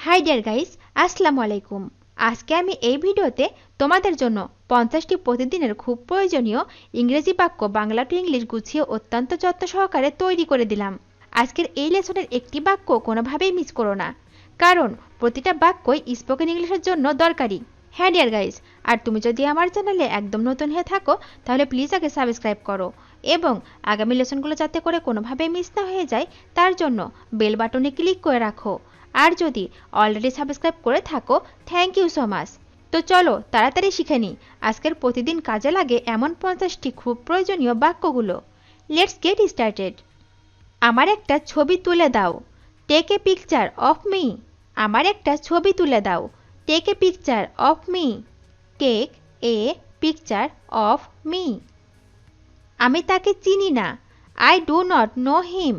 High deer guys, আসসালামু আলাইকুম। আজকে আমি এই ভিডিওতে তোমাদের জন্য 50টি প্রতিদিনের খুব প্রয়োজনীয় ইংরেজি বাক্য বাংলা টু ইংলিশ গুছিয়ে অত্যন্ত যত্ন সহকারে তৈরি করে দিলাম। আজকের এই লেসনের একটি বাক্য কোনোভাবেই মিস করো না, কারণ প্রতিটা বাক্যই স্পোকেন ইংলিশের জন্য দরকারি। হ্যাঁ ডিয়ার গাইস, আর তুমি যদি আমার চ্যানেলে একদম নতুন হয়ে থাকো তাহলে প্লিজ আগে সাবস্ক্রাইব করো এবং আগামী লেসনগুলো যাতে করে কোনোভাবেই মিস না হয়ে যায় তার জন্য বেল বাটনে ক্লিক করে রাখো। আর যদি অলরেডি সাবস্ক্রাইব করে থাকো, থ্যাংক ইউ সো মাচ। তো চলো তাড়াতাড়ি শিখে নিই আজকের প্রতিদিন কাজে লাগে এমন 50টি খুব প্রয়োজনীয় বাক্যগুলো। Let's get started. আমার একটা ছবি তুলে দাও। Take a picture of me. আমার একটা ছবি তুলে দাও। Take a picture of me. Take a picture of me. আমি তাকে চিনি না। I do not know him.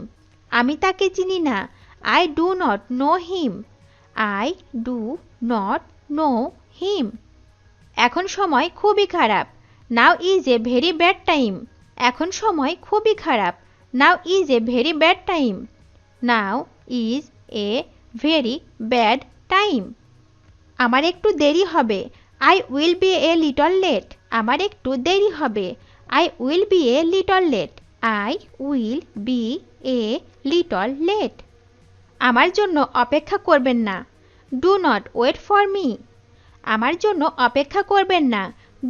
আমি তাকে চিনি না। I do not know him. I do not know him. এখন সময় খুবই খারাপ। Now is a very bad time. এখন সময় খুবই খারাপ। Now is a very bad time. Now is a very bad time. আমার একটু দেরি হবে। I will be a little late. আমার একটু দেরি হবে। I will be a little late. I will be a little late. আমার জন্য অপেক্ষা করবেন না। Do not wait for me. আমার জন্য অপেক্ষা করবেন না।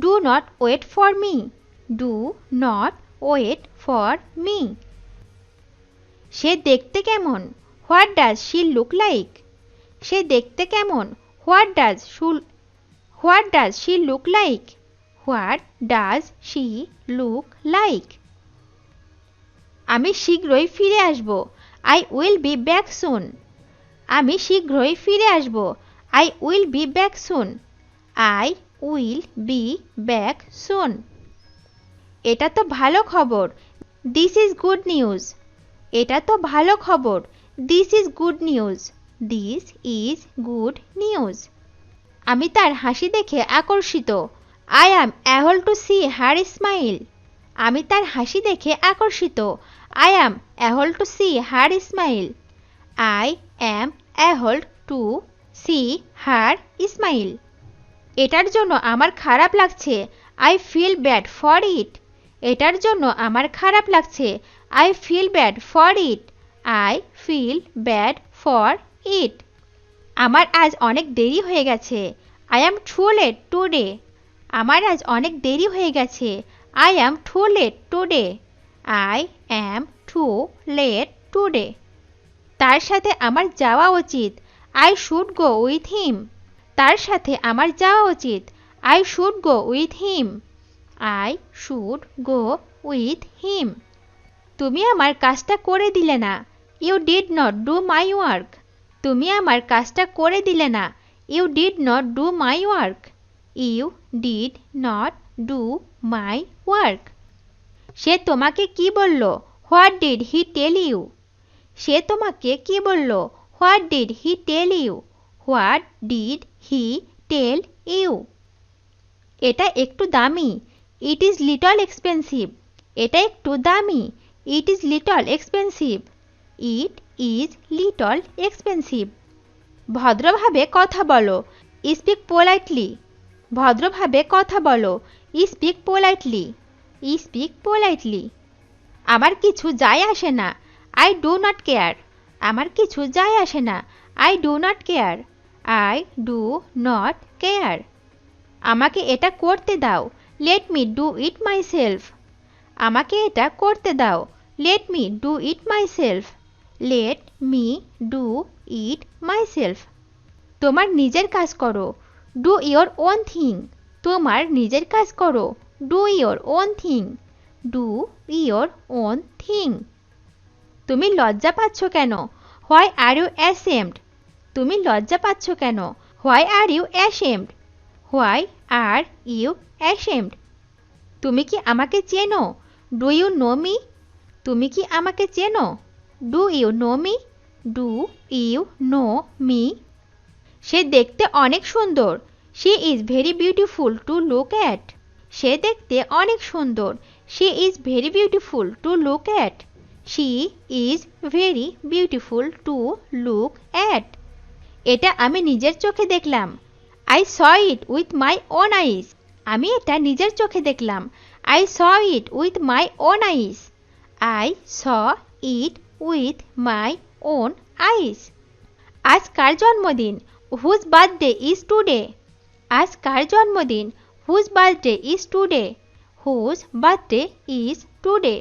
Do not wait for me. Do not wait for me. সে দেখতে কেমন? What does she look like? সে দেখতে কেমন? What does she look like? What does she look like? আমি শীঘ্রই ফিরে আসব। I will be back soon. আমি শীঘ্রই ফিরে আসব। I will be back soon. I will be back soon. এটা তো ভালো খবর। This is good news. এটা তো ভালো খবর। This is good news. This is good news. আমি তার হাসি দেখে আকর্ষিত। I am able to see her smile. আমি তার হাসি দেখে আকর্ষিত। I am able to see her smile. I am able to see her smile. এটার জন্য আমার খারাপ লাগছে। I feel bad for it. এটার জন্য আমার খারাপ লাগছে। I feel bad for it. I feel bad for it. আমার আজ অনেক দেরি হয়ে গেছে। I am too late today. আমার আজ অনেক দেরি হয়ে গেছে। I am too late today. I am too late today. তার সাথে আমার যাওয়া উচিত। I should go with him. তার সাথে আমার যাওয়া উচিত। I should go with him. I should go with him. তুমি আমার কাজটা করে দিলে না। You did not do my work. তুমি আমার কাজটা করে দিলে না। You did not do my work. You did not do my work. সে তোমাকে কি বলল? What did he tell you? সে তোমাকে কি বলল? What did he tell you? What did he tell you? এটা একটু দামি। It is little expensive. এটা একটু দামি। It is little expensive. It is little expensive. ভদ্রভাবে কথা বলো। Speak politely. ভদ্রভাবে কথা বলো। Speak politely. Speak politely. আমার কিছু যায় আসে না। I do not care. আমার কিছু যায় আসে না। I do not care. I do not care. আমাকে এটা করতে দাও। Let me do it myself. আমাকে এটা করতে দাও। Let me do it myself. Let me do it myself. তোমার নিজের কাজ করো। Do your own thing. তোমার নিজের কাজ করো। Do your own thing. Do your own thing. তুমি লজ্জা পাচ্ছ কেন? Why are you ashamed? তুমি লজ্জা পাচ্ছ কেন? Why are you ashamed? Why are you ashamed? তুমি কি আমাকে চেনো? Do you know me? তুমি কি আমাকে চেনো? Do you know me? Do you know me? সে দেখতে অনেক সুন্দর। She is very beautiful to look at. সে দেখতে অনেক সুন্দর। She is very beautiful to look at. She is very beautiful to look at. এটা আমি নিজের চোখে দেখলাম। I saw it with my own eyes. আমি এটা নিজের চোখে দেখলাম। I saw it with my own eyes. I saw it with my own eyes. আজ কার জন্মদিন? Whose birthday is today? আজ কার জন্মদিন? Whose birthday is today? Whose birthday is today?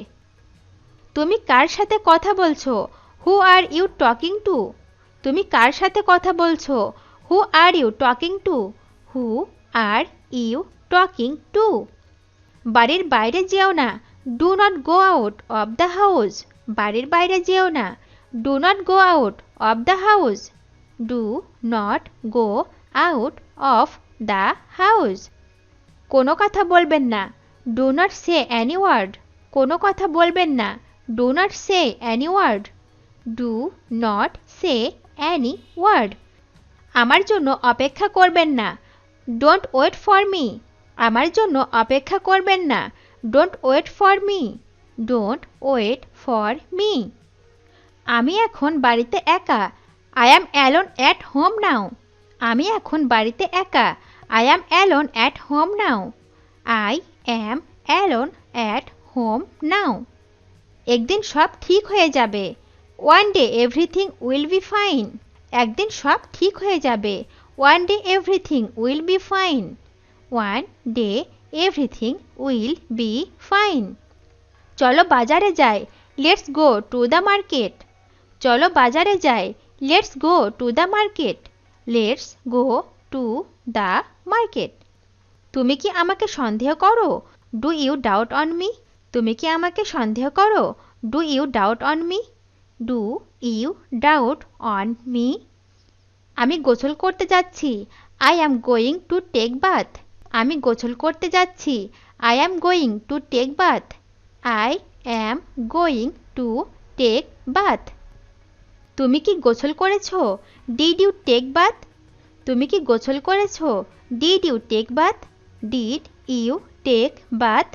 তুমি কার সাথে কথা বলছো? Who are you talking to? তুমি কার সাথে কথা বলছো? Who are you talking to? Who are you talking to? বাড়ির বাইরে যেও না। Do not go out of the house. বাড়ির বাইরে যেও না। Do not go out of the house. Do not go out of the house. কোনো কথা বলবেন না। Do not say any word. কোনো কথা বলবেন না। Do not say any word. Do not say any word. আমার জন্য অপেক্ষা করবেন না। Don't wait for me. আমার জন্য অপেক্ষা করবেন না। Don't wait for me. Don't wait for me. আমি এখন বাড়িতে একা। I am alone at home now. আমি এখন বাড়িতে একা। I am alone at home now. I am alone at home now. একদিন সব ঠিক হয়ে যাবে। One day everything will be fine. একদিন সব ঠিক হয়ে যাবে। One day everything will be fine. One day everything will be fine. চলো বাজারে যাই। Let's go to the market. চলো বাজারে যাই। Let's go to the market. Let's go to the market. তুমি কি আমাকে সন্দেহ করো? Do you doubt on me? তুমি কি আমাকে সন্দেহ করো? Do you doubt on me? Do you doubt on me? আমি গোসল করতে যাচ্ছি। I am going to take bath. আমি গোসল করতে যাচ্ছি। I am going to take bath. I am going to take bath. তুমি কি গোসল করেছো? Did you take bath? তুমি কি গোসল করেছো? Did you take bath? Did you take bath?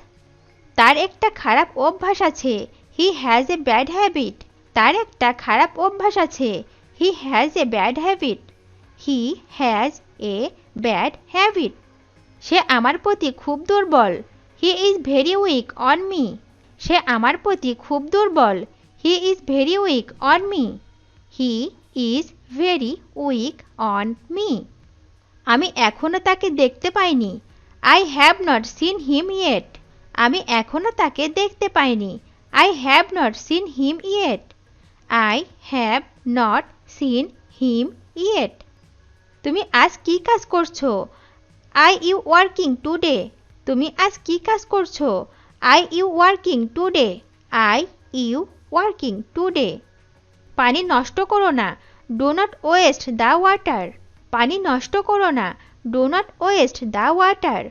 তার একটা খারাপ অভ্যাস আছে। He has a bad habit. তার একটা খারাপ অভ্যাস আছে। He has a bad habit. He has a bad habit. সে আমার প্রতি খুব দুর্বল। He is very weak on me. সে আমার প্রতি খুব দুর্বল। He is very weak on me. He is very weak on me. আমি এখনো তাকে দেখতে পাইনি। I have not seen him yet. আমি এখনো তাকে দেখতে পাইনি। I have not seen him yet. I have not seen him yet. তুমি আজ কি কাজ করছো? Are you working today? তুমি আজ কি কাজ করছো? Are you working today? Are you working today? পানি নষ্ট করো না। Do not waste the water. পানি নষ্ট করো না। Do not waste the water.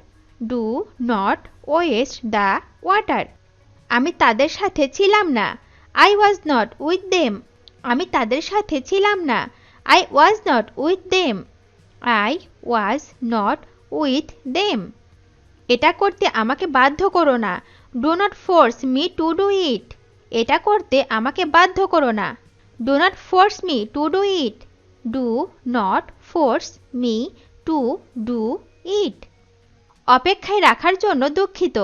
Do not waste the water. আমি তাদের সাথে ছিলাম না। I was not with them. আমি তাদের সাথে ছিলাম না। I was not with them. I was not with them. এটা করতে আমাকে বাধ্য করো না। Do not force me to do it. এটা করতে আমাকে বাধ্য করো না। Do not force me to do it. Do not force me to do it. অপেক্ষায় রাখার জন্য দুঃখিত।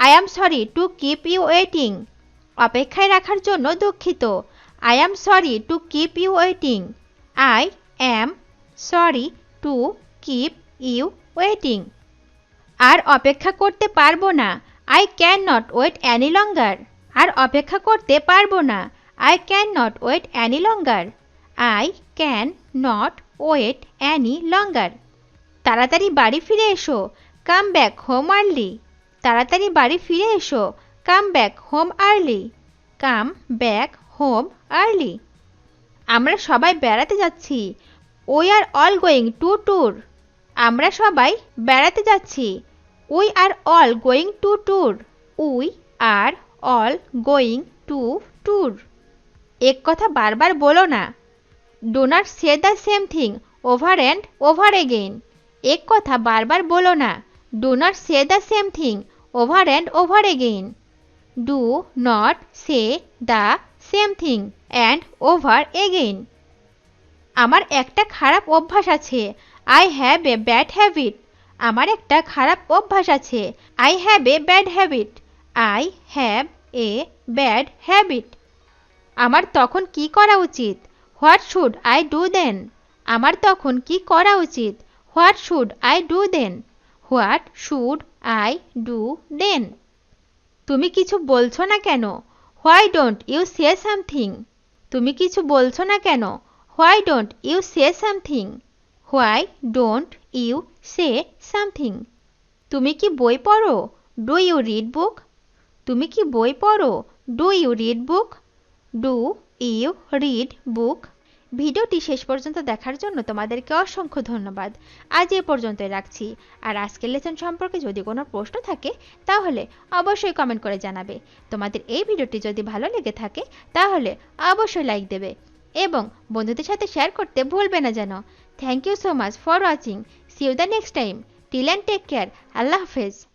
I am sorry to keep you waiting. অপেক্ষায় রাখার জন্য দুঃখিত। I am sorry to keep you waiting. I am sorry to keep you waiting. আর অপেক্ষা করতে পারবো না। I cannot wait any longer. আর অপেক্ষা করতে পারবো না। I cannot wait any longer. I cannot wait any longer. তাড়াতাড়ি বাড়ি ফিরে এসো। Come back home early. তাড়াতাড়ি বাড়ি ফিরে এসো। Come back home early. Come back home early. আমরা সবাই বেড়াতে যাচ্ছি। We are all going to tour. আমরা সবাই বেড়াতে যাচ্ছি। We are all going to tour. We are all going to tour. এক কথা বারবার বলো না। Do not say the same thing over and over again. এক কথা বারবার বলো না। Do not say the same thing over and over again. Do not say the same thing and over again. আমার একটা খারাপ অভ্যাস আছে। I have a bad habit. আমার একটা খারাপ অভ্যাস আছে। I have a bad habit. I have a bad habit. আমার তখন কি করা উচিত? What should I do then? আমার তখন কি করা উচিত? What should I do then? What should I do then? তুমি কিছু বলছো না কেন? Why don't you say something? তুমি কিছু বলছো না কেন? Why don't you say something? Why don't you say something? তুমি কি বই পড়ো? Do you read book? তুমি কি বই পড়ো? Do you read book? Do you read book? ভিডিওটি শেষ পর্যন্ত দেখার জন্য তোমাদেরকে অসংখ্য ধন্যবাদ। আজ এ পর্যন্তই রাখছি। আর আজকের লেসন সম্পর্কে যদি কোনো প্রশ্ন থাকে তাহলে অবশ্যই কমেন্ট করে জানাবে। তোমাদের এই ভিডিওটি যদি ভালো লেগে থাকে তাহলে অবশ্যই লাইক দেবে এবং বন্ধুদের সাথে শেয়ার করতে ভুলবে না যেন। Thank you so much for watching. See you the next time. Till and take care. আল্লাহ হাফেজ।